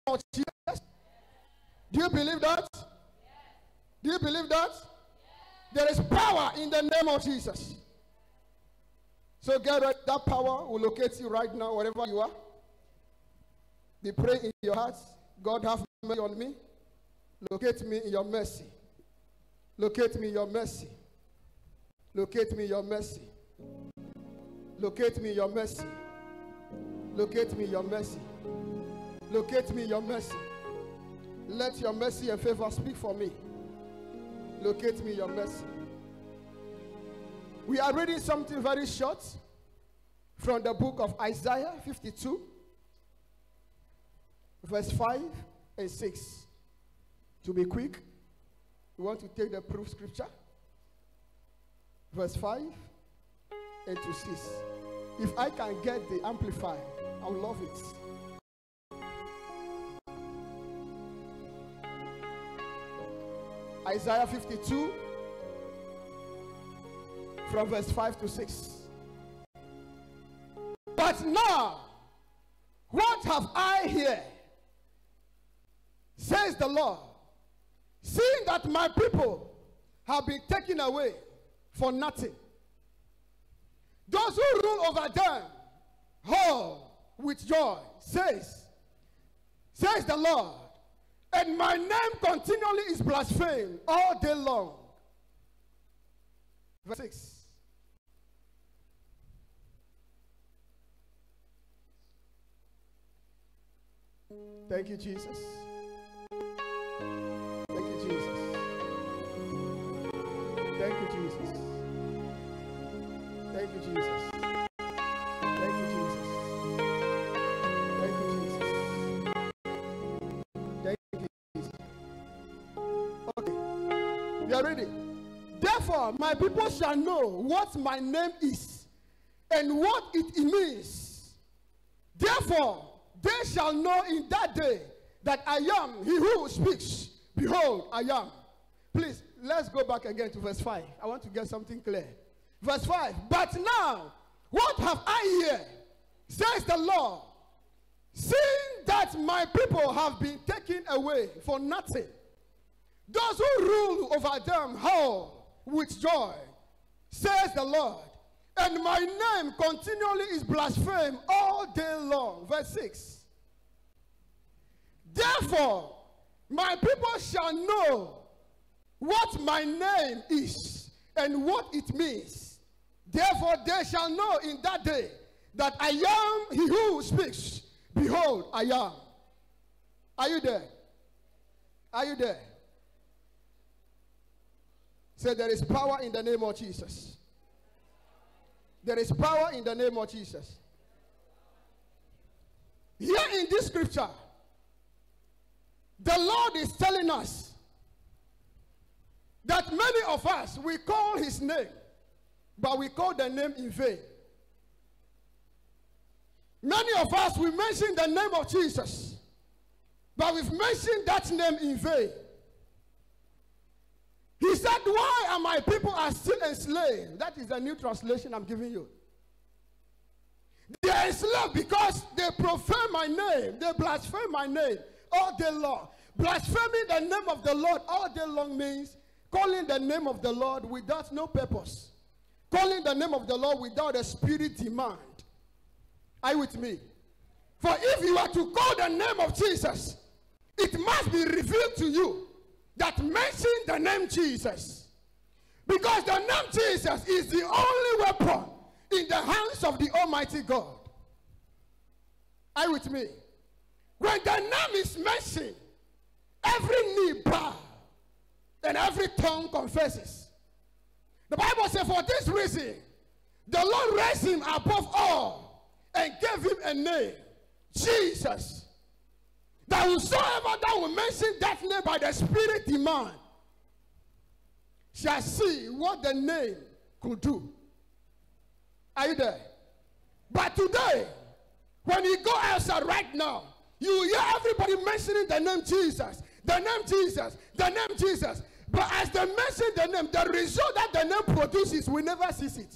of Jesus. Do you believe that? Do you believe that? There is power in the name of Jesus. So get ready. That power will locate you right now, wherever you are. Be praying in your heart. God, have mercy on me. Locate me in your mercy. Locate me in your mercy. Locate me in your mercy. Locate me in your mercy. Locate me in your mercy. Locate me in your mercy. Let your mercy and favor speak for me. Locate me in your mercy. We are reading something very short from the book of Isaiah 52, verse 5 and 6. To be quick, we want to take the proof scripture. Verse 5 and to 6. If I can get the amplifier, I'll love it. Isaiah 52 from verse 5 to 6. But now, what have I here? Says the Lord, seeing that my people have been taken away for nothing. Those who rule over them, all with joy, says the Lord, and my name continually is blasphemed all day long. Verse 6. Thank you, Jesus. Thank you, Jesus. Thank you, Jesus. Thank you, Jesus. Thank you, Jesus. Thank you, Jesus. Thank you, Jesus. Okay. We are ready. Therefore, my people shall know what my name is and what it means. Therefore, they shall know in that day that I am he who speaks. Behold, I am. Please, let's go back again to verse 5. I want to get something clear. Verse 5. But now, what have I here? Says the Lord. Seeing that my people have been taken away for nothing. Those who rule over them all with joy. Says the Lord. And my name continually is blasphemed all day long. Verse 6. Therefore, my people shall know what my name is and what it means. Therefore, they shall know in that day that I am he who speaks. Behold, I am. Are you there? Are you there? Say, there is power in the name of Jesus. There is power in the name of Jesus. Here in this scripture, the Lord is telling us that many of us, we call his name, but we call the name in vain. Many of us, we mention the name of Jesus, but we've mentioned that name in vain. He said, why are my people are still enslaved? That is the new translation I'm giving you. They are enslaved because they profane my name. They blaspheme my name all day long. Blaspheming the name of the Lord all day long means calling the name of the Lord without no purpose. Calling the name of the Lord without a spirit demand. Are you with me? For if you are to call the name of Jesus, it must be revealed to you that mention the name Jesus. Because the name Jesus is the only weapon in the hands of the Almighty God. Are you with me? When the name is mentioned, every knee bow and every tongue confesses. The Bible says, for this reason, the Lord raised him above all and gave him a name, Jesus. That whosoever that will mention that name by the Spirit demand shall see what the name could do. Are you there? But today, when you go outside right now, you hear everybody mentioning the name Jesus, the name Jesus, the name Jesus. But as they mention the name, the result that the name produces, we never see it.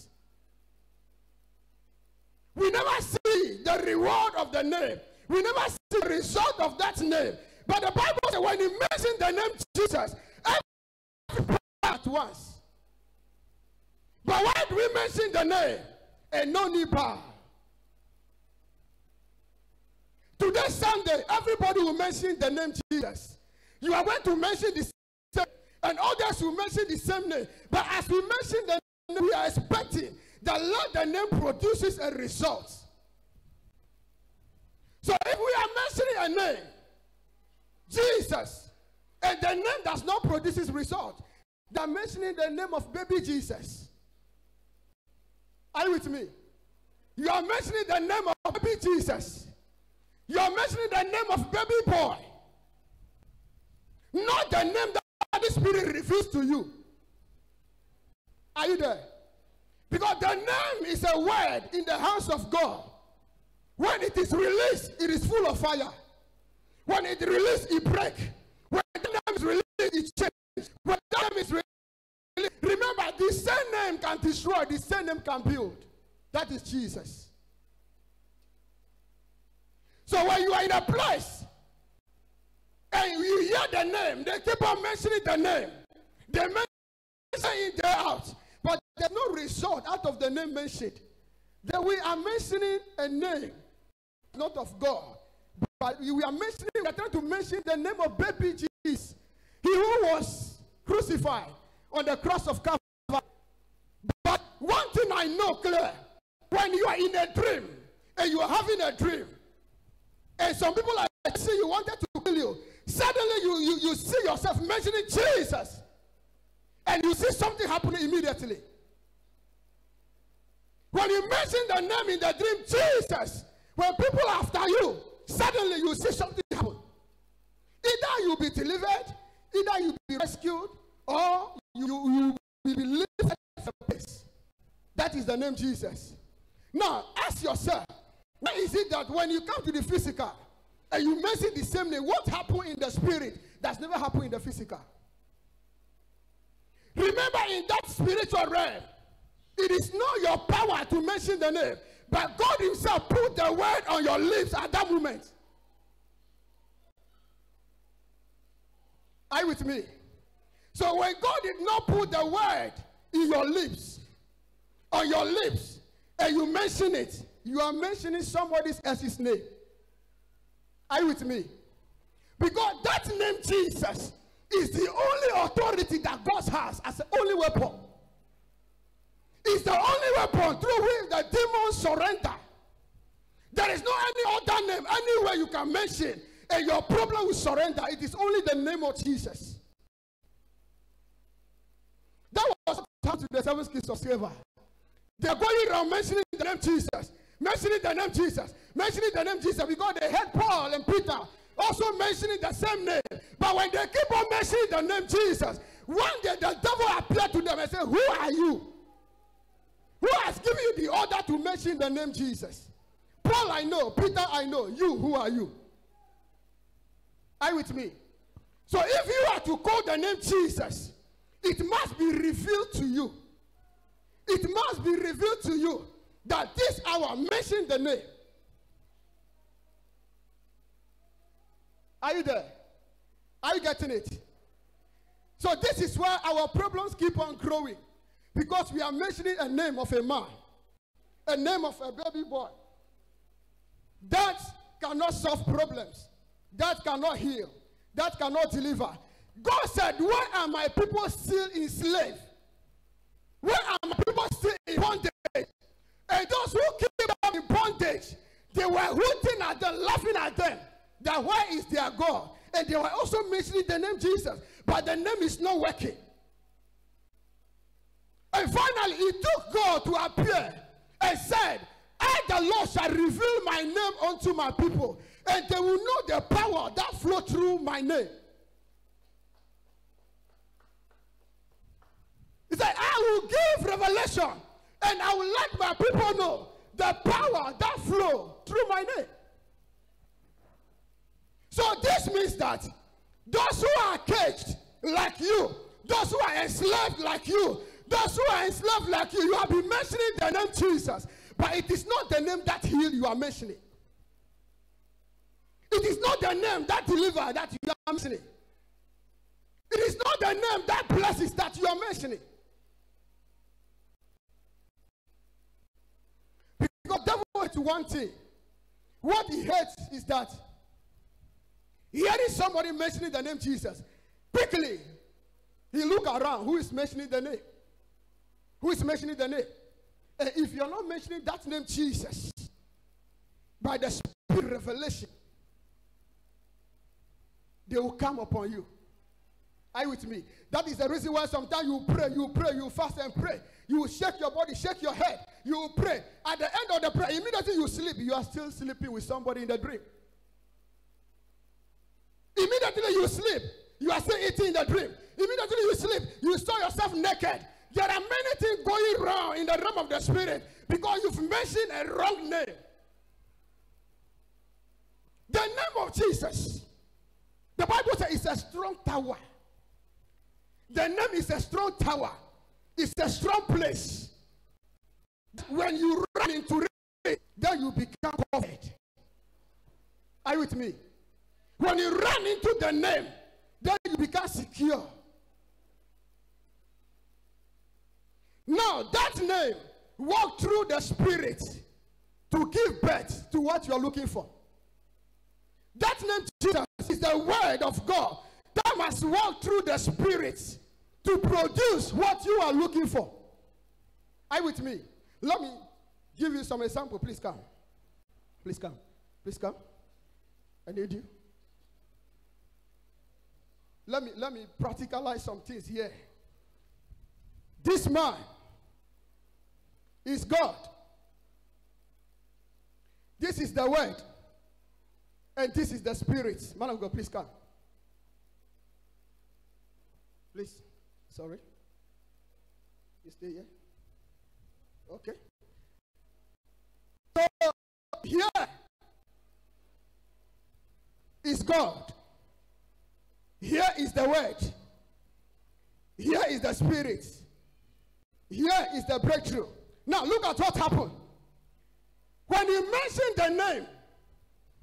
We never see the reward of the name. We never see the result of that name. But the Bible says when he mentioned the name Jesus, every at once. But why do we mention the name? And no knee bow. Today, Sunday, everybody will mention the name Jesus. You are going to mention the same, and others will mention the same name. But as we mention the name, we are expecting that let the name produces a result. So if we are mentioning a name, Jesus, and the name does not produce his result, they are mentioning the name of baby Jesus. Are you with me? You are mentioning the name of baby Jesus. You are mentioning the name of baby boy. Not the name that the Spirit reveals to you. Are you there? Because the name is a word in the house of God. When it is released, it is full of fire. When it is released, it breaks. When the name is released, it changes. When the name is released, remember, the same name can destroy, the same name can build. That is Jesus. So when you are in a place and you hear the name, they keep on mentioning the name. They mention it there out. But there's no result out of the name mentioned. Then we are mentioning a name, not of God. But we are trying to mention the name of baby Jesus. He who was crucified on the cross of Calvary. But one thing I know clear, when you are in a dream, and you are having a dream, and some people are saying you wanted to kill you, suddenly you see yourself mentioning Jesus, and you see something happening immediately. When you mention the name in the dream, Jesus, when people are after you, suddenly you see something happen. Either you be delivered, either you be rescued, or you will be lifted from the place. That is the name Jesus. Now, ask yourself, why is it that when you come to the physical, and you mention the same name, what happened in the spirit that's never happened in the physical? Remember, in that spiritual realm, it is not your power to mention the name, but God himself put the word on your lips at that moment. Are you with me? So when God did not put the word in your lips, on your lips, and you mention it, you are mentioning somebody else's name. Are you with me? Because that name Jesus is the only authority that God has as the only weapon. It's the only weapon through which the demons surrender. There is no any other name anywhere you can mention and your problem will surrender. It is only the name of Jesus. That was what happened to the 7 kids of Sceva. They are going around mentioning the name Jesus, mentioning the name Jesus, mentioning the name Jesus, because they heard Paul and Peter also mentioning the same name. But when they keep on mentioning the name Jesus, one day the devil appeared to them and said, "Who are you? Who has given you the order to mention the name Jesus?" Paul, I know. Peter, I know. You, who are you? Are you with me? So if you are to call the name Jesus, it must be revealed to you. It must be revealed to you that this hour mention the name. Are you there? Are you getting it? So this is where our problems keep on growing. Because we are mentioning a name of a man, a name of a baby boy. That cannot solve problems. That cannot heal. That cannot deliver. God said, "Why are my people still enslaved? Why are my people still in bondage?" And those who keep them in bondage, they were hooting at them, laughing at them. That why is their God? And they were also mentioning the name Jesus. But the name is not working. And finally, it took God to appear and said, "I, the Lord, shall reveal my name unto my people, and they will know the power that flow through my name." He said, "I will give revelation, and I will let my people know the power that flow through my name." So this means that those who are caged like you, those who are enslaved like you, those who are enslaved like you have been mentioning the name Jesus, but it is not the name that heals you are mentioning. It is not the name that delivers that you are mentioning. It is not the name that blesses that you are mentioning. Because the devil hates one thing. What he hates is that hearing somebody mentioning the name Jesus, quickly he look around. Who is mentioning the name? Who is mentioning the name? And if you're not mentioning that name Jesus by the Spirit revelation, they will come upon you. Are you with me? That is the reason why sometimes you pray, you fast and pray. You will shake your body, shake your head. You will pray. At the end of the prayer, immediately you sleep. You are still sleeping with somebody in the dream. Immediately you sleep. You are still eating in the dream. Immediately you sleep. You saw yourself naked. There are many things going wrong in the realm of the spirit because you've mentioned a wrong name. The name of Jesus. The Bible says it's a strong tower. The name is a strong tower. It's a strong place. When you run into it, then you become covered. Are you with me? When you run into the name, then you become secure. Now, that name walk through the spirit to give birth to what you are looking for. That name Jesus is the word of God that must walk through the spirit to produce what you are looking for. Are you with me? Let me give you some example. Please come. Please come. Please come. I need you. Let me practicalize some things here. This man is God. This is the word. And this is the spirit. Man of God, please come. Please. Sorry. You stay here. Okay. So here is God. Here is the word. Here is the spirit. Here is the breakthrough. Now look at what happened. When you mention the name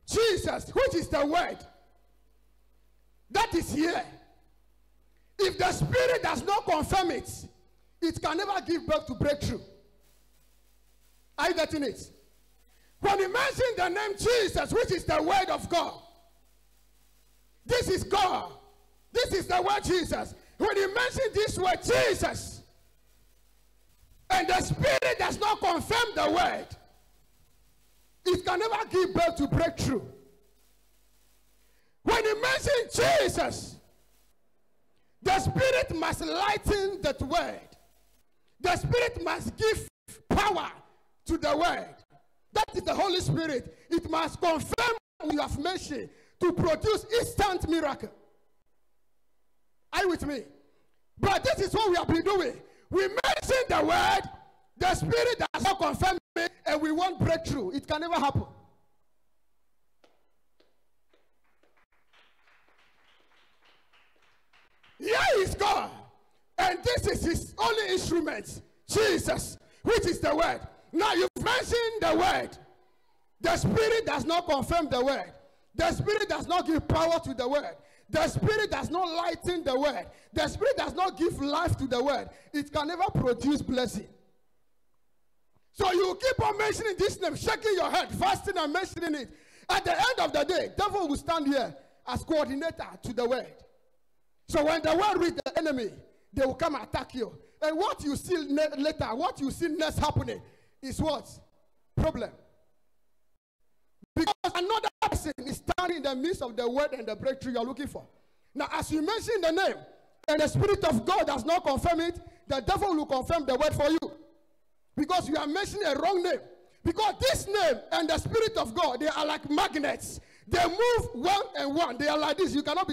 Jesus, which is the word, that is here. If the spirit does not confirm it, it can never give birth to breakthrough. Are you getting it? When you mention the name Jesus, which is the word of God, this is God. This is the word Jesus. When you mention this word Jesus, and the spirit does not confirm the word, it can never give birth to breakthrough. When you mention Jesus, the spirit must lighten that word. The spirit must give power to the word. That is the Holy Spirit. It must confirm what you have mentioned to produce instant miracle. Are you with me? But this is what we have been doing. We mention the word, the spirit does not confirm it, and we want breakthrough. It can never happen. Here is God, and this is his only instrument, Jesus, which is the word. Now you've mentioned the word. The spirit does not confirm the word. The spirit does not give power to the word. The spirit does not lighten the word. The spirit does not give life to the word. It can never produce blessing. So you keep on mentioning this name, shaking your head, fasting and mentioning it. At the end of the day, devil will stand here as coordinator to the word. So when the word reaches the enemy, they will come and attack you. And what you see later, what you see next happening is what? Problem. Because another person is standing in the midst of the word and the breakthrough you are looking for. Now, as you mention the name, and the Spirit of God does not confirm it, the devil will confirm the word for you. Because you are mentioning a wrong name. Because this name and the Spirit of God, they are like magnets. They move one and one. They are like this. You cannot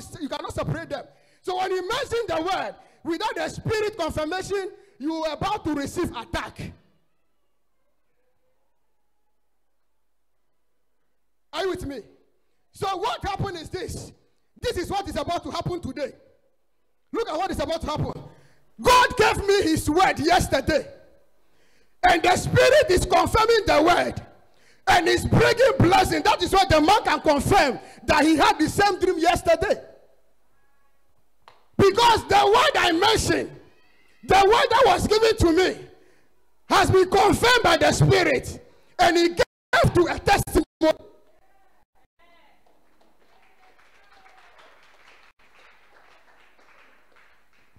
separate them. So when you mention the word, without the Spirit confirmation, you are about to receive attack. Are you with me? So what happened is this. This is what is about to happen today. Look at what is about to happen. God gave me his word yesterday. And the Spirit is confirming the word. And he's bringing blessing. That is why the man can confirm that he had the same dream yesterday. Because the word I mentioned, the word that was given to me, has been confirmed by the Spirit. And he gave to a testimony.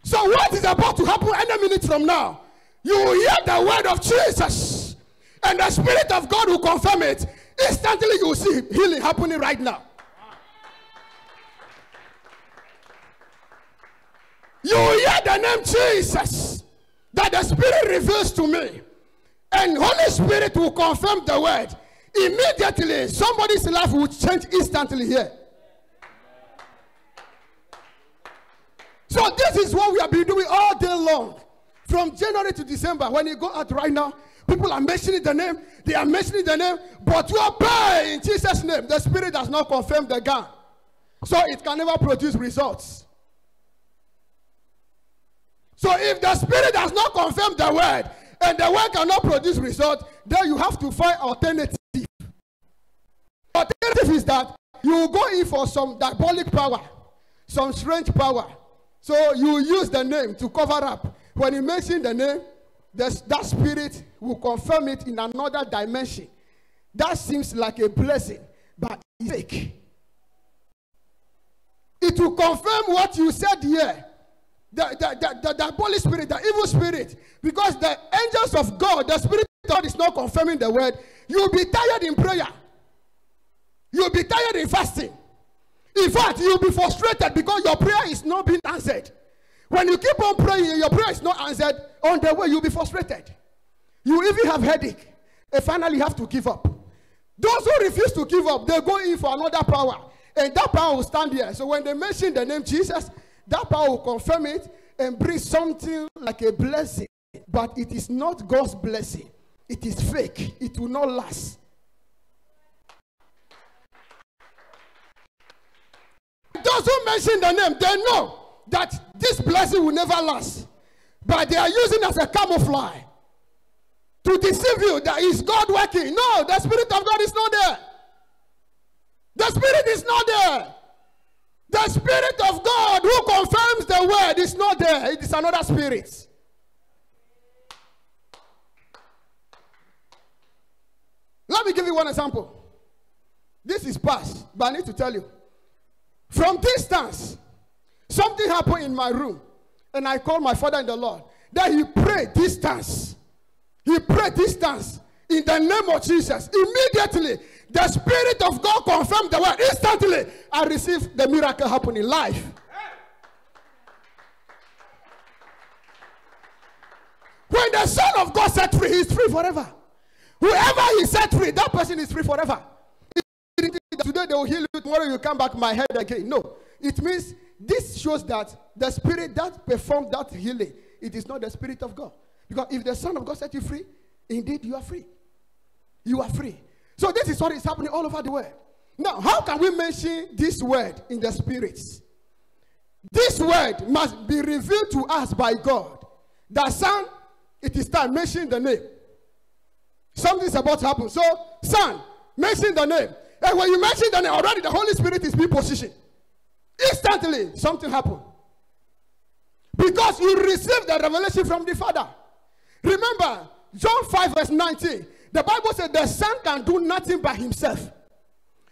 So what is about to happen any minute from now? You will hear the word of Jesus. And the Spirit of God will confirm it. Instantly you will see healing happening right now. You will hear the name Jesus that the Spirit reveals to me. And Holy Spirit will confirm the word. Immediately somebody's life will change instantly here. So this is what we have been doing all day long. From January to December. When you go out right now, people are mentioning the name. They are mentioning the name. But you obey in Jesus' name. The Spirit does not confirm the gun. So it can never produce results. So if the Spirit does not confirm the word, and the word cannot produce result, then you have to find alternative. Alternative is that you will go in for some diabolic power, some strange power. So you use the name to cover up. When you mention the name, that spirit will confirm it in another dimension. That seems like a blessing, but it's fake. It will confirm what you said here. The Holy Spirit, the evil spirit, because the angels of God, the Spirit of God is not confirming the word. You'll be tired in prayer. You'll be tired in fasting. In fact, you'll be frustrated because your prayer is not being answered. When you keep on praying and your prayer is not answered, on the way you'll be frustrated. You even have headache. And finally you have to give up. Those who refuse to give up, they go in for another power. And that power will stand here. So when they mention the name Jesus, that power will confirm it and bring something like a blessing. But it is not God's blessing. It is fake. It will not last. Those who mention the name, they know that this blessing will never last. But they are using it as a camouflage to deceive you that is God working. No, the Spirit of God is not there. The Spirit is not there. The Spirit of God who confirms the word is not there. It is another spirit. Let me give you one example. This is past, but I need to tell you. From distance, something happened in my room. And I called my father in the Lord. Then he prayed distance. He prayed distance in the name of Jesus. Immediately, the Spirit of God confirmed the word. Instantly, I received the miracle happening live. When the Son of God set free, he is free forever. Whoever he set free, that person is free forever. Today they will heal you, tomorrow you come back my head again. No. It means this shows that the spirit that performed that healing, it is not the Spirit of God. Because if the Son of God set you free, indeed you are free. You are free. So this is what is happening all over the world. Now, how can we mention this word in the spirits? This word must be revealed to us by God. The Son, it is time, mention the name. Something is about to happen. So, Son, mention the name. And when you mention the name, already the Holy Spirit is being positioned. Instantly, something happened. Because you received the revelation from the Father. Remember, John 5 verse 19. The Bible said the Son can do nothing by himself.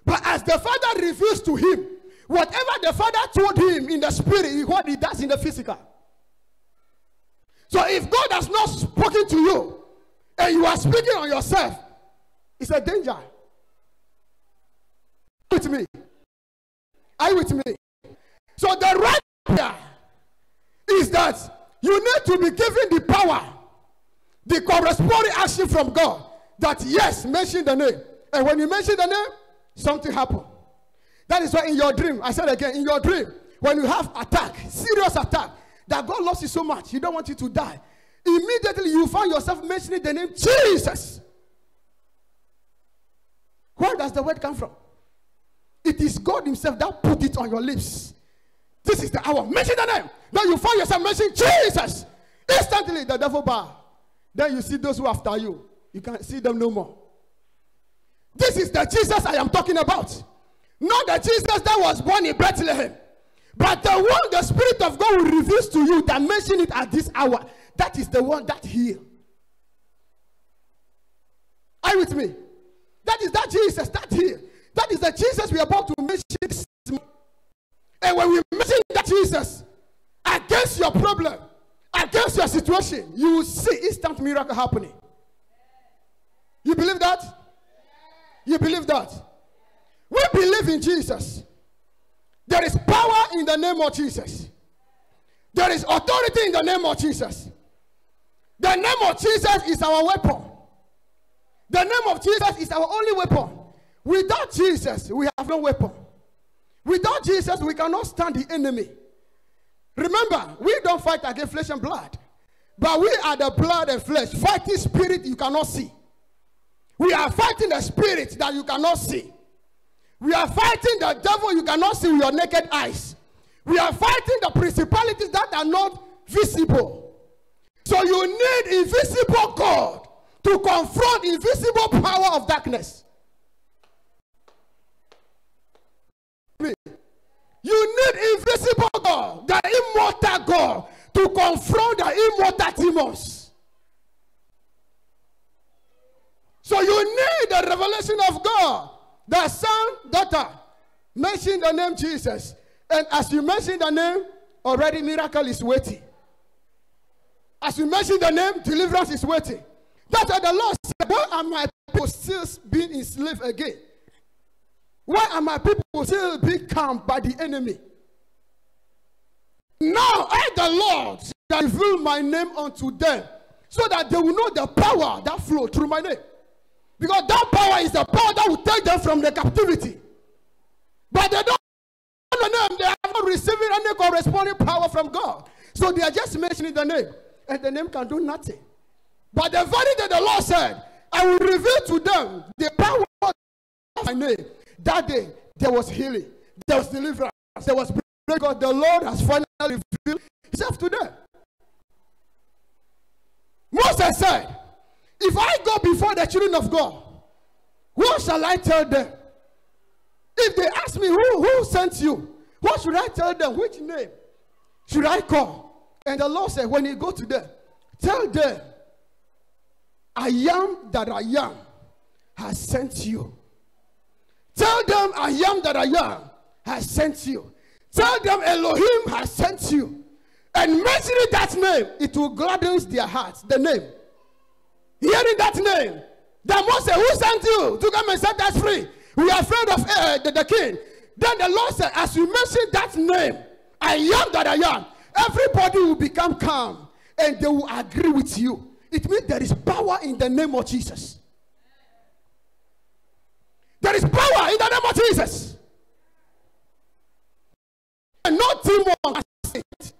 But as the Father reveals to him, whatever the Father told him in the spirit is what he does in the physical. So if God has not spoken to you, and you are speaking on yourself, it's a danger. With me. Are you with me? So the right here is that you need to be given the power, the corresponding action from God, that yes, mention the name. And when you mention the name, something happens. That is why in your dream, I said again, in your dream, when you have attack, serious attack, that God loves you so much, he don't want you to die. Immediately you find yourself mentioning the name Jesus. Where does the word come from? It is God himself that put it on your lips. This is the hour. Mention the name. Then you find yourself mentioning Jesus. Instantly the devil bow. Then you see those who are after you. You can't see them no more. This is the Jesus I am talking about. Not the Jesus that was born in Bethlehem. But the one the Spirit of God will reveal to you that mention it at this hour. That is the one that heals. Are you with me? That is that Jesus that heals. That is the Jesus we are about to mention. And when we mention that Jesus against your problem, against your situation, you will see instant miracle happening. You believe that? You believe that? We believe in Jesus. There is power in the name of Jesus. There is authority in the name of Jesus. The name of Jesus is our weapon. The name of Jesus is our only weapon. Without Jesus, we have no weapon. Without Jesus, we cannot stand the enemy. Remember, we don't fight against flesh and blood. But we are the blood and flesh. Fighting spirit you cannot see. We are fighting the spirit that you cannot see. We are fighting the devil you cannot see with your naked eyes. We are fighting the principalities that are not visible. So you need invisible God to confront invisible power of darkness. You need invisible God, the immortal God, to confront the immortal demons. So you need the revelation of God. The son, daughter, mention the name Jesus. And as you mention the name, already miracle is waiting. As you mention the name, deliverance is waiting. That's what the Lord said. Why are my people still being enslaved again? Why are my people still being calmed by the enemy? Now I, the Lord, shall reveal my name unto them, so that they will know the power that flows through my name. Because that power is the power that will take them from the captivity. But they don't know the name. They are not receiving any corresponding power from God. So they are just mentioning the name. And the name can do nothing. But the very day the Lord said, I will reveal to them the power of my name. That day, there was healing. There was deliverance. There was breakthrough. The Lord has finally revealed himself to them. Moses said, if I go before the children of God, what shall I tell them? If they ask me, who sent you? What should I tell them? Which name should I call? And the Lord said, when you go to them, tell them, I am that I am has sent you. Tell them, I am that I am has sent you. Tell them, Elohim has sent you. And mentioning that name, it will gladden their hearts, the name. Hearing that name, the Moses, who sent you to come and set us free? We are afraid of the king. Then the Lord said, as you mention that name, I am that I am, everybody will become calm and they will agree with you. It means there is power in the name of Jesus. There is power in the name of Jesus. And no demon has it.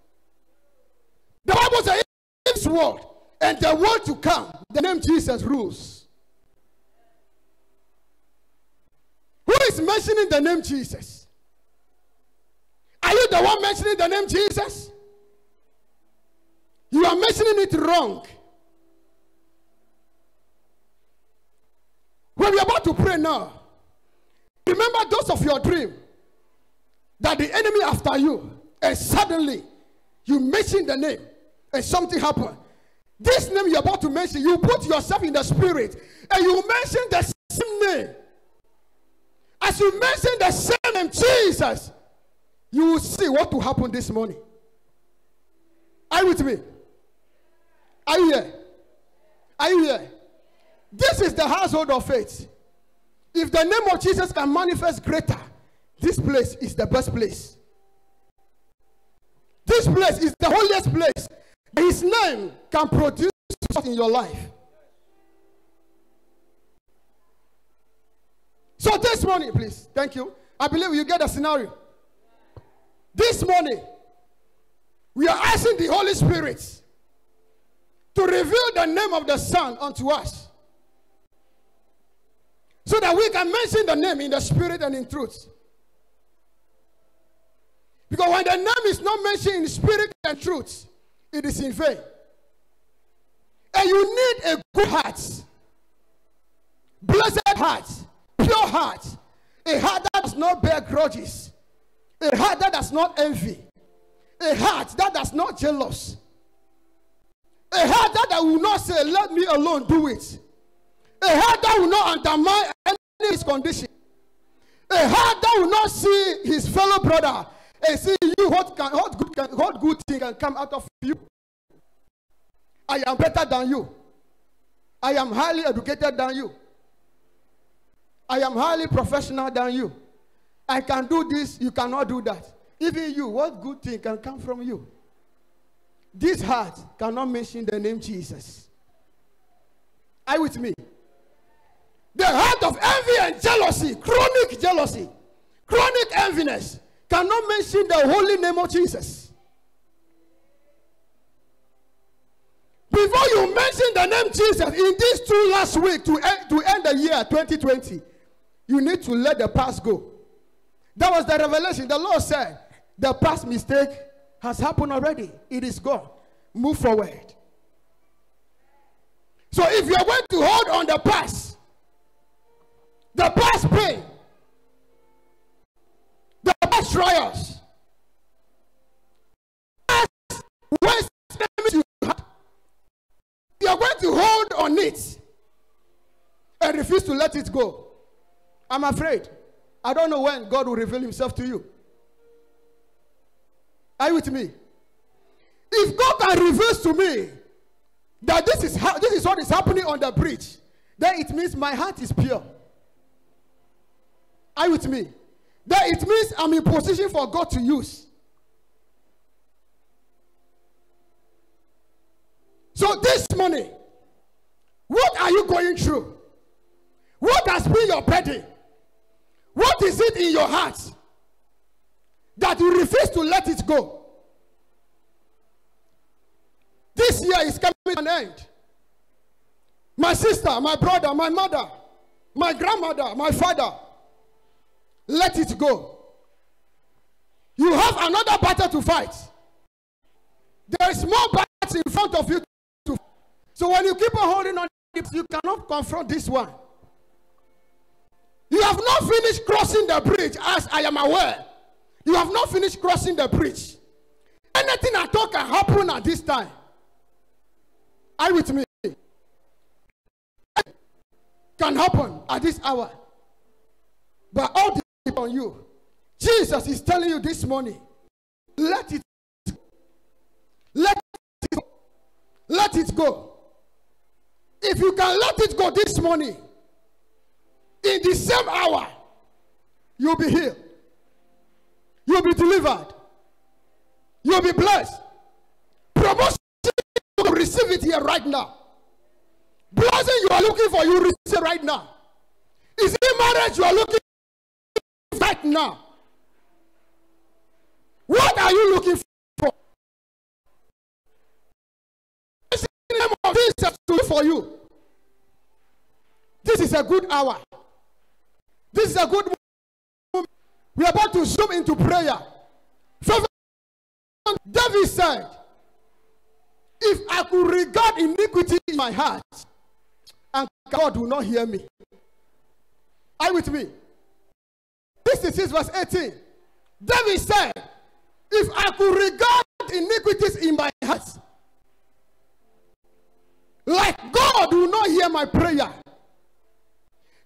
The Bible says, in this world and the world to come, the name Jesus rules. Who is mentioning the name Jesus? Are you the one mentioning the name Jesus? You are mentioning it wrong. When we are about to pray now, remember those of your dream that the enemy after you, and suddenly you mention the name and something happened. This name you're about to mention, you put yourself in the spirit and you mention the same name. As you mention the same name, Jesus, you will see what will happen this morning. Are you with me? Are you here? Are you here? This is the household of faith. If the name of Jesus can manifest greater, this place is the best place. This place is the holiest place. His name can produce in your life. So this morning, please, thank you. I believe you get the scenario. This morning, we are asking the Holy Spirit to reveal the name of the Son unto us, so that we can mention the name in the spirit and in truth. Because when the name is not mentioned in spirit and truth, it is in vain. And you need a good heart, blessed heart, pure heart, a heart that does not bear grudges, a heart that does not envy, a heart that does not jealous, a heart that will not say, let me alone do it, a heart that will not undermine any condition, a heart that will not see his fellow brother and see you what good thing can come out of you. I am better than you. I am highly educated than you. I am highly professional than you. I can do this, you cannot do that. Even you, what good thing can come from you? This heart cannot mention the name Jesus. Are you with me? The heart of envy and jealousy, chronic enviness, cannot mention the holy name of Jesus. Before you mention the name Jesus in these 2 last weeks to end the year 2020, you need to let the past go. That was the revelation. The Lord said, the past mistake has happened already. It is gone. Move forward. So if you are going to hold on the past pain, the past trials, past ways you had, you are going to hold on it and refuse to let it go. I'm afraid. I don't know when God will reveal himself to you. Are you with me? If God can reveal to me that this is what is happening on the bridge, then it means my heart is pure. Are you with me? Then it means I'm in position for God to use. So this morning, what are you going through? What has been your burden? What is it in your heart that you refuse to let it go? This year is coming to an end. My sister, my brother, my mother, my grandmother, my father, let it go. You have another battle to fight. There is more battles in front of you. So when you keep on holding on, you cannot confront this one. You have not finished crossing the bridge, as I am aware. You have not finished crossing the bridge. Anything at all can happen at this time. Are you with me? Can happen at this hour. But all depends on you. Jesus is telling you this morning, let it go. Let it go. Let it go. If you can let it go this morning, in the same hour, you'll be healed. You'll be delivered. You'll be blessed. Promotion, you will receive it here right now. Blessing you are looking for, you receive it right now. Is it marriage you are looking for right now? What are you looking for? This is the name of Jesus to do for you. This is a good hour. This is a good moment. We are about to zoom into prayer. David said, if I could regard iniquity in my heart, and God will not hear me. Are you with me? This is verse 18. David said, if I could regard iniquities in my heart, like God will not hear my prayer.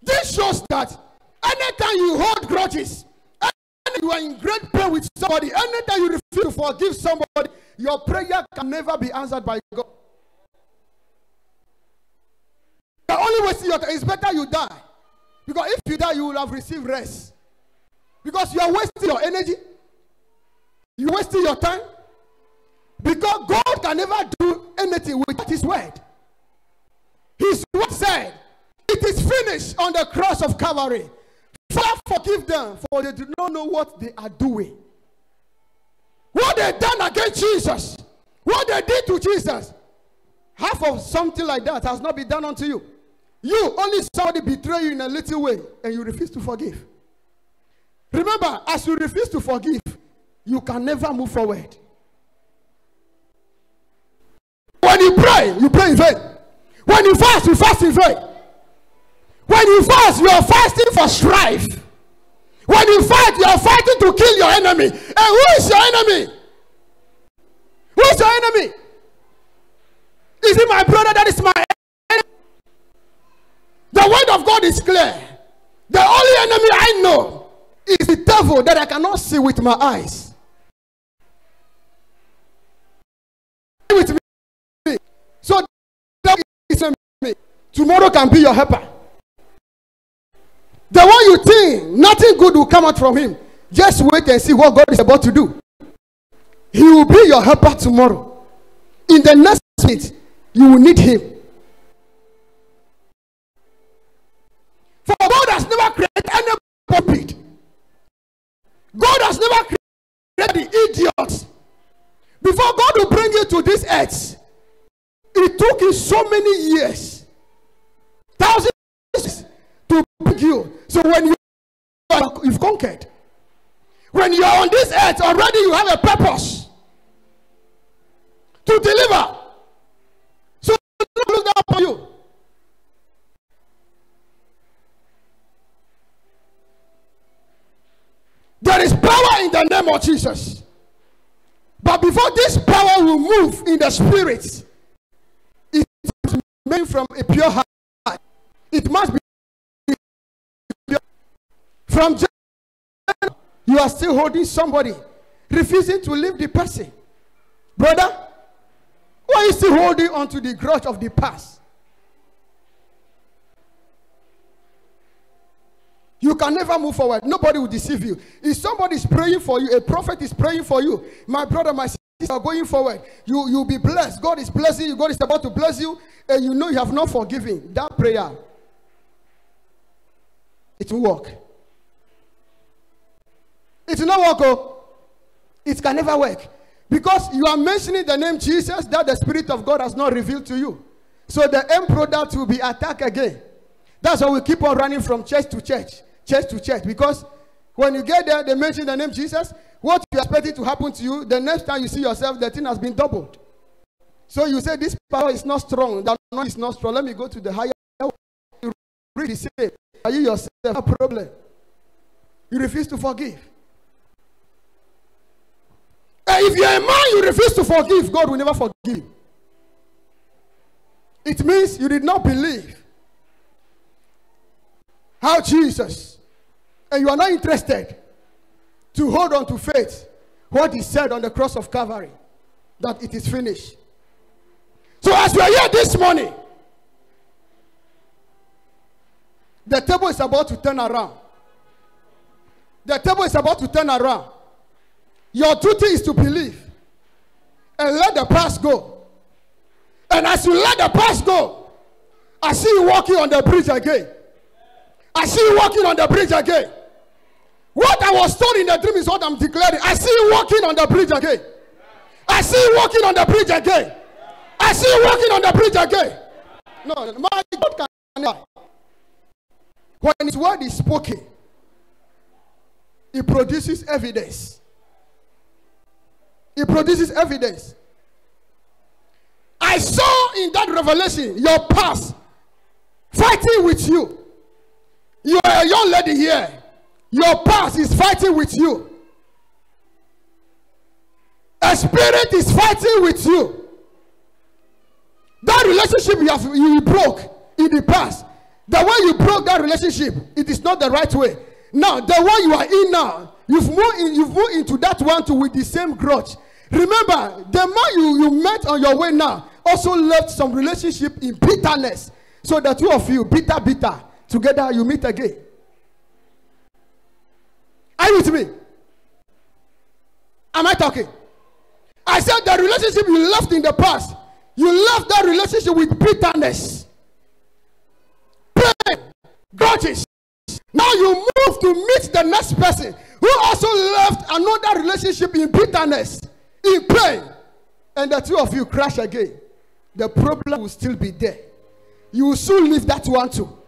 This shows that anytime you hold grudges, anytime you are in great pain with somebody, anytime you refuse to forgive somebody, your prayer can never be answered by God. The only way is better you die. Because if you die, you will have received rest. Because you are wasting your energy. You are wasting your time. Because God can never do anything without his word. His word said, it is finished on the cross of Calvary. Father, forgive them, for they do not know what they are doing. What they done against Jesus, what they did to Jesus, half of something like that has not been done unto you. You only somebody betray you in a little way, and you refuse to forgive. Remember, as you refuse to forgive, you can never move forward. When you pray in vain. When you fast in vain. When you fast, you are fasting for strife. When you fight, you are fighting to kill your enemy. And who is your enemy? Who is your enemy? Is it my brother that is my enemy? The word of God is clear. The only enemy I know is the devil that I cannot see with my eyes. With me. So the devil is enemy. Tomorrow can be your helper. The one you think nothing good will come out from him, just wait and see what God is about to do. He will be your helper tomorrow. In the next minute, you will need him. For God has never created any puppet. God has never created the idiots. Before God will bring you to this earth, it took him so many years, thousands to bring you. So when you've conquered, when you are on this earth, already you have a purpose to deliver. So don't look down on you. There is power in the name of Jesus. But before this power will move in the spirit, it must be made from a pure heart. It must be pure. From you are still holding somebody, refusing to leave the person. Brother, why are you still holding on to the grudge of the past? You can never move forward. Nobody will deceive you. If somebody is praying for you, a prophet is praying for you, my brother, my sister are going forward, you'll be blessed. God is blessing you. God is about to bless you, and you know you have not forgiven. That prayer, it will work. It will not work. Oh. It can never work. Because you are mentioning the name Jesus that the Spirit of God has not revealed to you. So the end product will be attacked again. That's why we keep on running from church to church. Church to church. Because when you get there, they mention the name Jesus. What you expect it to happen to you, the next time you see yourself, the thing has been doubled. So you say, this power is not strong. That noise is not strong. Let me go to the higher level. You really say, are you yourself a problem? You refuse to forgive. And if you're a man, you refuse to forgive, God will never forgive you. It means you did not believe how Jesus, and you are not interested to hold on to faith, what he said on the cross of Calvary, that it is finished. So as we are here this morning, the table is about to turn around. The table is about to turn around. Your duty is to believe and let the past go. And as you let the past go, I see you walking on the bridge again. I see you walking on the bridge again. What I was told in the dream is what I'm declaring. I see you walking on the bridge again. I see you walking on the bridge again. I see you walking on the bridge again. No, my God can lie. When his word is spoken, it produces evidence. It produces evidence. I saw in that revelation your past fighting with you. You are a young lady here. Your past is fighting with you. A spirit is fighting with you. That relationship you broke in the past, the way you broke that relationship, it is not the right way. Now, the one you are in now, you've moved into that one too with the same grudge. Remember, the man you met on your way now also left some relationship in bitterness. So the two of you, bitter, together you meet again. Are you with me? Am I talking? I said the relationship you left in the past, you left that relationship with bitterness, pain, grudges. Now you move to meet the next person who also left another relationship in bitterness, in pain, and the two of you crash again. The problem will still be there. You will soon leave that one too.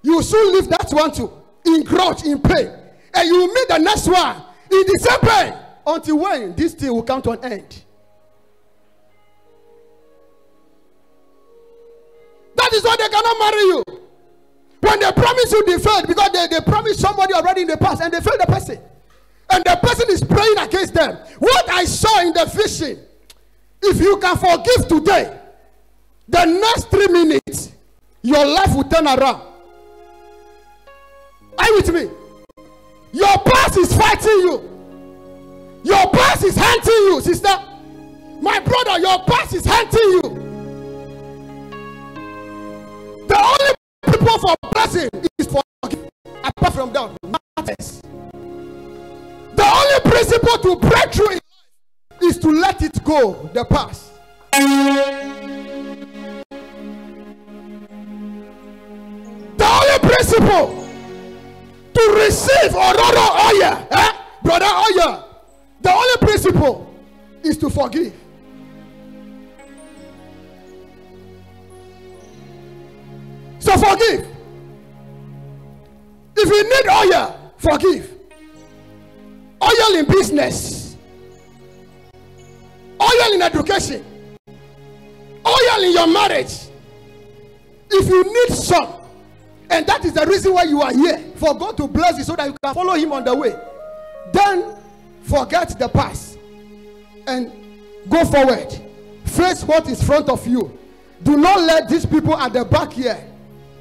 You will soon leave that one too, in grudge, in pain, and you will meet the next one in the same pain. Until when this thing will come to an end. That is why they cannot marry you. When they promise you, they failed because they promised somebody already in the past and they failed the person. And the person is praying against them. What I saw in the vision, if you can forgive today, the next 3 minutes, your life will turn around. Are you with me? Your past is fighting you. Your past is hunting you, sister. My brother, your past is hunting you. The only people for blessing is for forgive. Apart from that, matters. The only principle to break through in life is to let it go, the past. The only principle to receive Ororo Oya, brother Oya, the only principle is to forgive. So forgive. If you need oil, forgive. Oil in business, oil in education, oil in your marriage. If you need some, and that is the reason why you are here, for God to bless you so that you can follow him on the way, then forget the past and go forward. Face what is in front of you. Do not let these people at the back here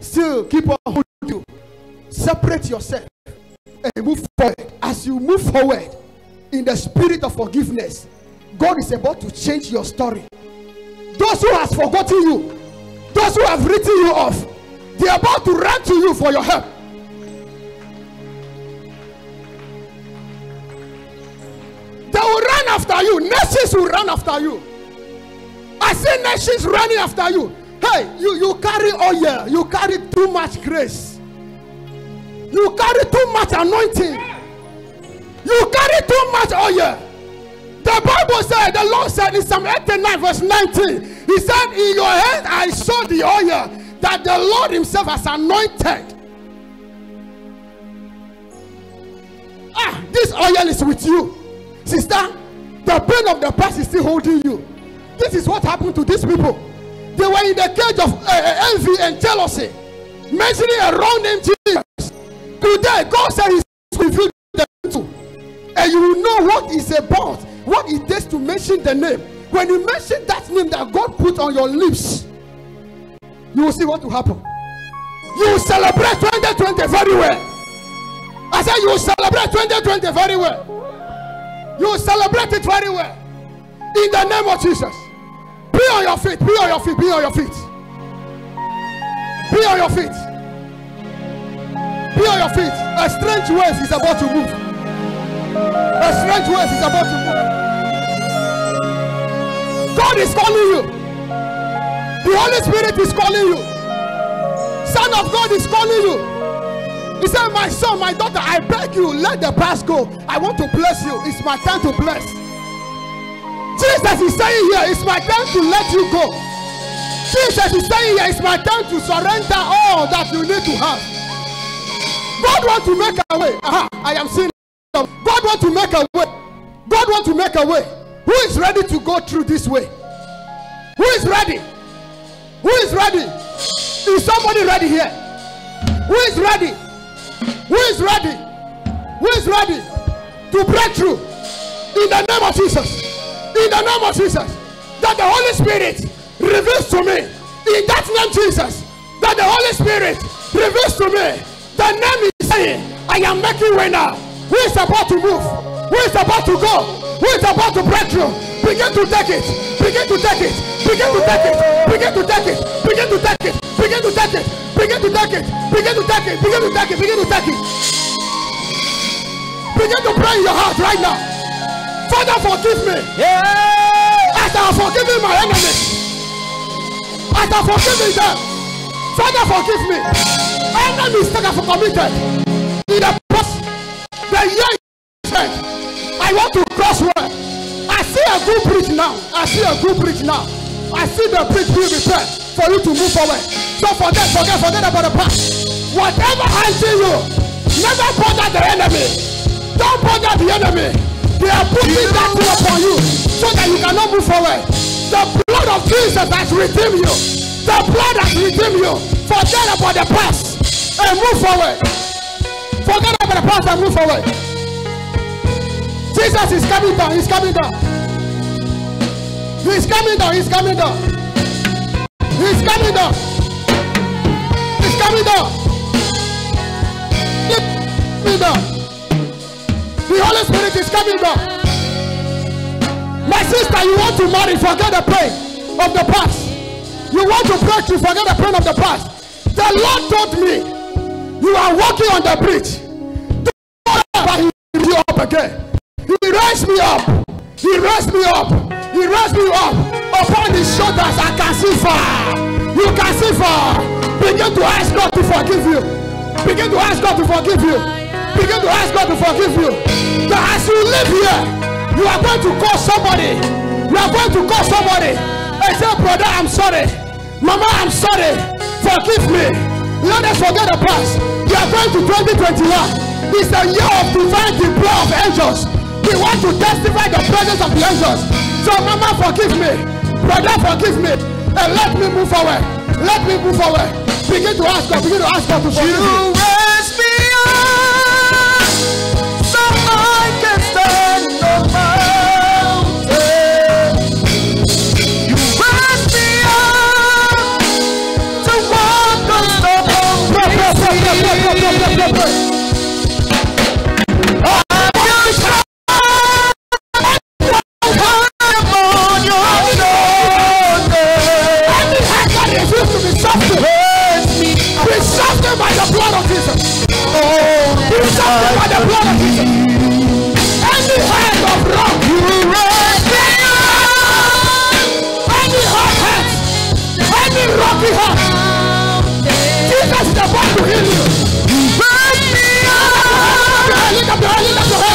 still keep on holding you. Separate yourself and move forward. As you move forward in the spirit of forgiveness, God is about to change your story. Those who have forgotten you, those who have written you off, they are about to run to you for your help. They will run after you. Nations will run after you. I see nations running after you. Hey, you carry oil. You carry too much grace. You carry too much anointing. You carry too much oil. The Bible said, the Lord said in Psalm 89 verse 19, he said, in your hand I saw the oil that the Lord himself has anointed. This oil is with you. Sister, the pain of the past is still holding you. This is what happened to these people. They were in the cage of envy and jealousy, mentioning a wrong name, Jesus. Today, God said he's revealed them to. And you will know what it's about, what it takes to mention the name. When you mention that name that God put on your lips, you will see what will happen. You will celebrate 2020 very well. I said you will celebrate 2020 very well. You will celebrate it very well. In the name of Jesus. Be on your feet. Be on your feet. Be on your feet. Be on your feet. Be on your feet. A strange wave is about to move. A strange wave is about to move. God is calling you. The Holy Spirit is calling you. Son of God is calling you. He said, my son, my daughter, I beg you, let the past go. I want to bless you. It's my time to bless. Jesus is saying here, it's my time to let you go. Jesus is saying here, it's my time to surrender all that you need to have. God wants to make a way. I am seeing God wants to make a way. God wants to make a way. Who is ready to go through this way? Who is ready? Who is ready? Is somebody ready here? Who is ready? Who is ready? Who is ready to break through? In the name of Jesus. In the name of Jesus. That the Holy Spirit reveals to me. In that name, Jesus. That the Holy Spirit reveals to me. The name is saying, I am making way now. Who is about to move? Who is about to go? Who is about to break through? Begin to take it. Begin to take it. Begin to take it. Begin to take it. Begin to take it. Begin to take it. Begin to take it. Begin to take it. Begin to take it. Begin to take it. Begin to pray in your heart right now. Father, forgive me. As I have forgiven my enemies. As I have forgiven them. Father, forgive me. Enemies that I have committed. In the past, the year I want to cross where. I see a good bridge now. I see a good bridge now. I see the bridge being repaired for you to move forward. So forget about the past. Whatever hunting you, never bother the enemy. Don't bother the enemy. They are putting that thing upon you so that you cannot move forward. The blood of Jesus has redeemed you. The blood has redeemed you. Forget about the past. And move forward. Forget about the past and move forward. Jesus is coming down. He's coming down. He's coming down. He's coming down. He's coming down. He's coming down. He's coming down. The Holy Spirit is coming down. My sister, you want to marry, forget the pain of the past. You want to break, you forget the pain of the past. The Lord told me, you are walking on the bridge. But he raised you up again. He raised me up. He raised me up. He raised me up. Upon his shoulders, I can see far. You can see far. Begin to ask God to forgive you. Begin to ask God to forgive you. Begin to ask God to forgive you. That as you live here, you are going to call somebody. You are going to call somebody and say, brother, I'm sorry. Mama, I'm sorry. Forgive me. Let us forget the past. You are going to 2021. It's a year of divine deploy of angels. We want to testify the presence of the angels. So, Mama, forgive me. Brother, forgive me. And let me move forward. Let me move forward. Begin to ask God. Begin to ask God to forgive me. You raise me up so I can stand on mountain. You raise me up to walk on stone. By the blood of Jesus. Be softened by the blood of Jesus. Any hand of rock, you raise me up. Any hard heart, any rocky heart, Jesus is about to heal you. You raise me up. Lift up your hand, lift up your hand.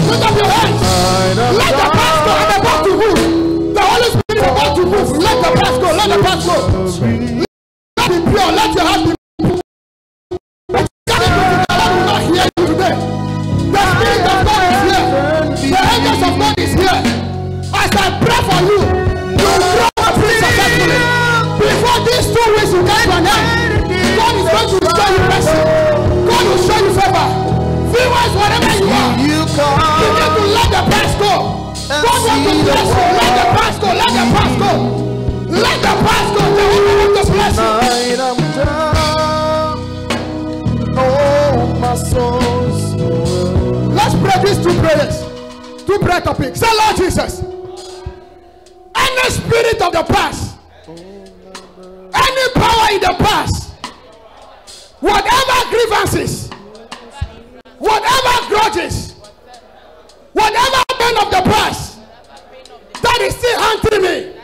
Lift up your hand. Let the past go. I'm about to move. The Holy Spirit is about to move. Let the past go. Let the past go. Let it be pure. Let your heart be pure. The Lord will not hear you today. The Spirit of God is here. The angels of God is here. As I pray for you, you will grow up successfully. Before these 2 weeks you get to an end, God is going to show you mercy. God will show you favor. Viewers, whatever you are, begin to let the past go. God wants to bless you. Let the past go. Let the past go. Let the past go. The Lord wants to bless you. Oh, my soul. Let's pray these 2 prayers. 2 prayer topics. Say, Lord Jesus, any spirit of the past, any power in the past, whatever grievances, whatever grudges, whatever pain of the past that is still haunting me,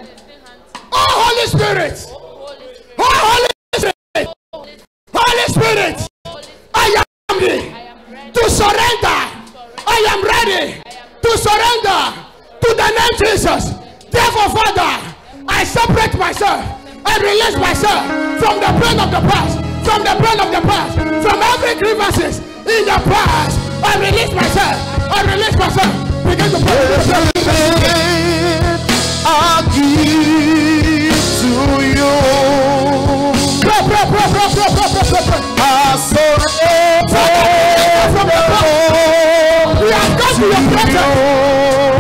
oh Holy Spirit, oh Holy Spirit, Holy Spirit, I am ready to surrender. I am ready to surrender to the name Jesus. Therefore, Father, I separate myself and release myself from the pain of the past, from the pain of the past, from every grievances in the past. I release myself. I release myself. Begin to pray. I'll give to you. Pray. I surrender From the past. We have come to your presence.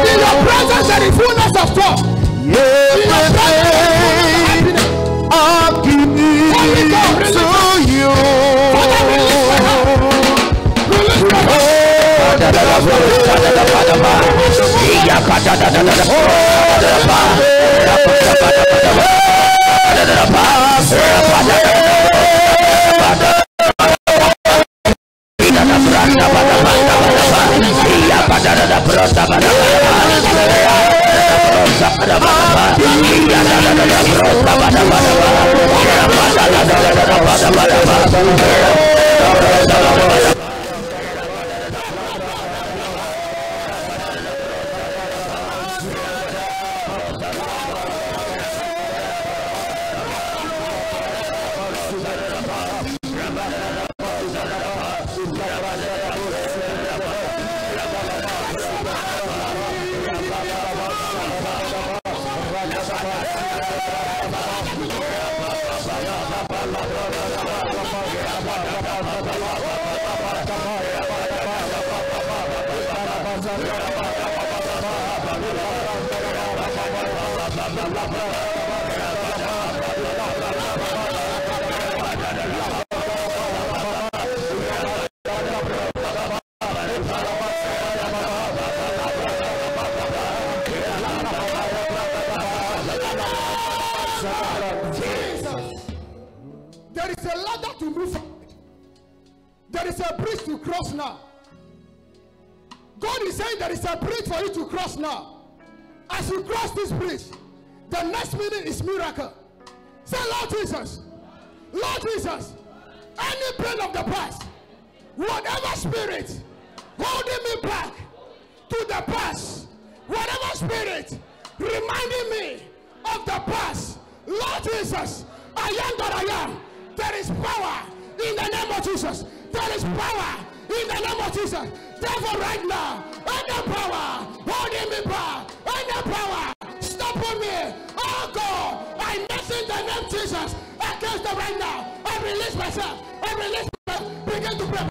In your presence there is fullness of joy. In your presence there is happiness. I'll give to you. Father, release my heart. Release my heart. There is a ladder to move forward. There is a bridge to cross now. God is saying there is a bridge for you to cross now. As you cross this bridge, the next minute is miracle. Say, Lord Jesus, Lord Jesus, any pain of the past, whatever spirit holding me back to the past, whatever spirit reminding me of the past, Lord Jesus, I am that I am. There is power in the name of Jesus. There is power in the name of Jesus. Therefore, right now, any power holding me back, any power stopping me, oh God, I mention the name of Jesus against them right now. I release myself. I release myself. Begin to pray.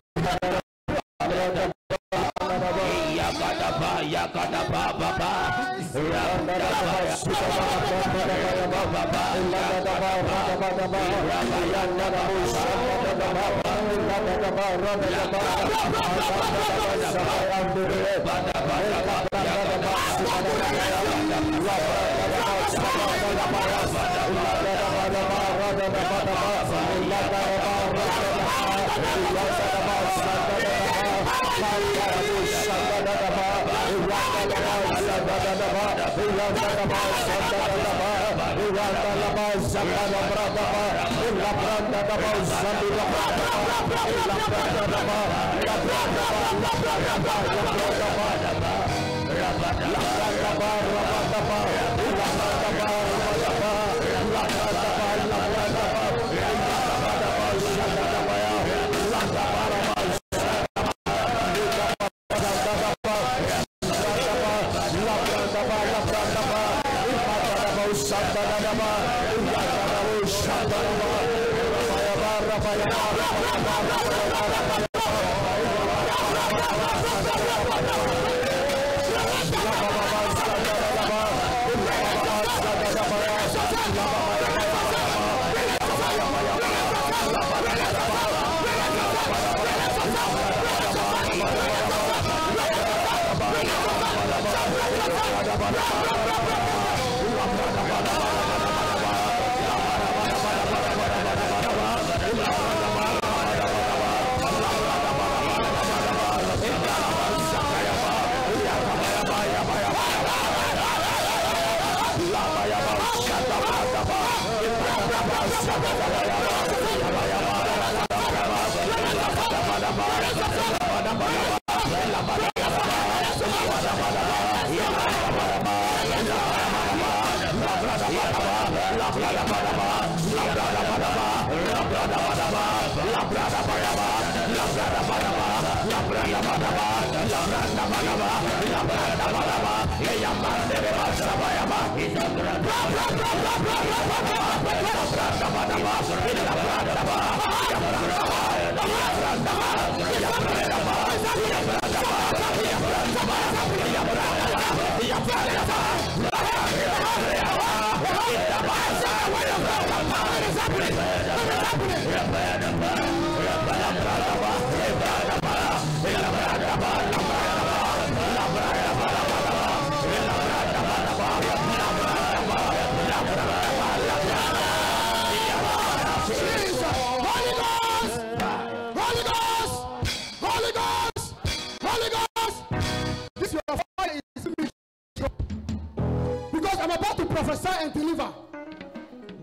Prophesy and deliver.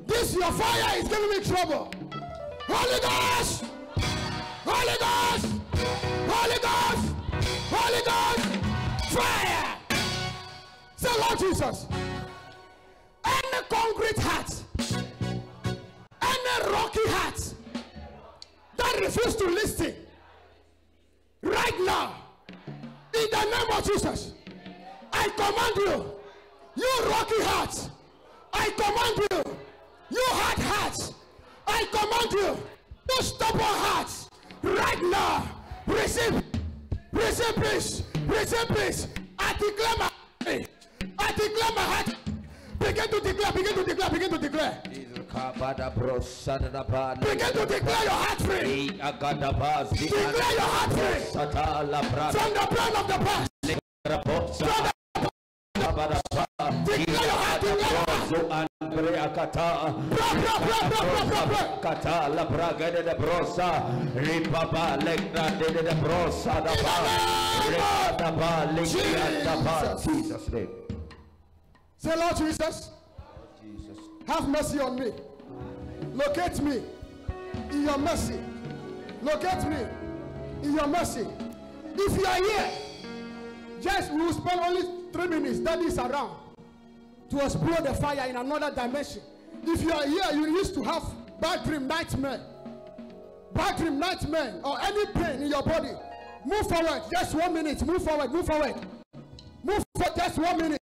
This your fire is giving me trouble. Holy Ghost, Holy Ghost, Holy Ghost, Holy Ghost, fire. Say, Lord Jesus, any concrete heart, any rocky heart that refuse to listen, right now, in the name of Jesus, I command you, you rocky hearts, I command you, you hard hearts, I command you, you stubborn hearts, right now, receive peace, receive peace. I declare my heart. Begin to declare. Begin to declare your heart free. Declare your heart free from the plan of the past. Declare your heart. La braga de brosa, ripaba lekna de brosa da ba, Jesus name. Say, Lord Jesus, have mercy on me. Locate me in your mercy. Locate me in your mercy. If you are here, just we will spend only 3 minutes. That is around to explode the fire in another dimension. If you are here, you used to have bad dream, nightmare, or any pain in your body. Move forward. Just 1 minute. Move forward. Move for just 1 minute.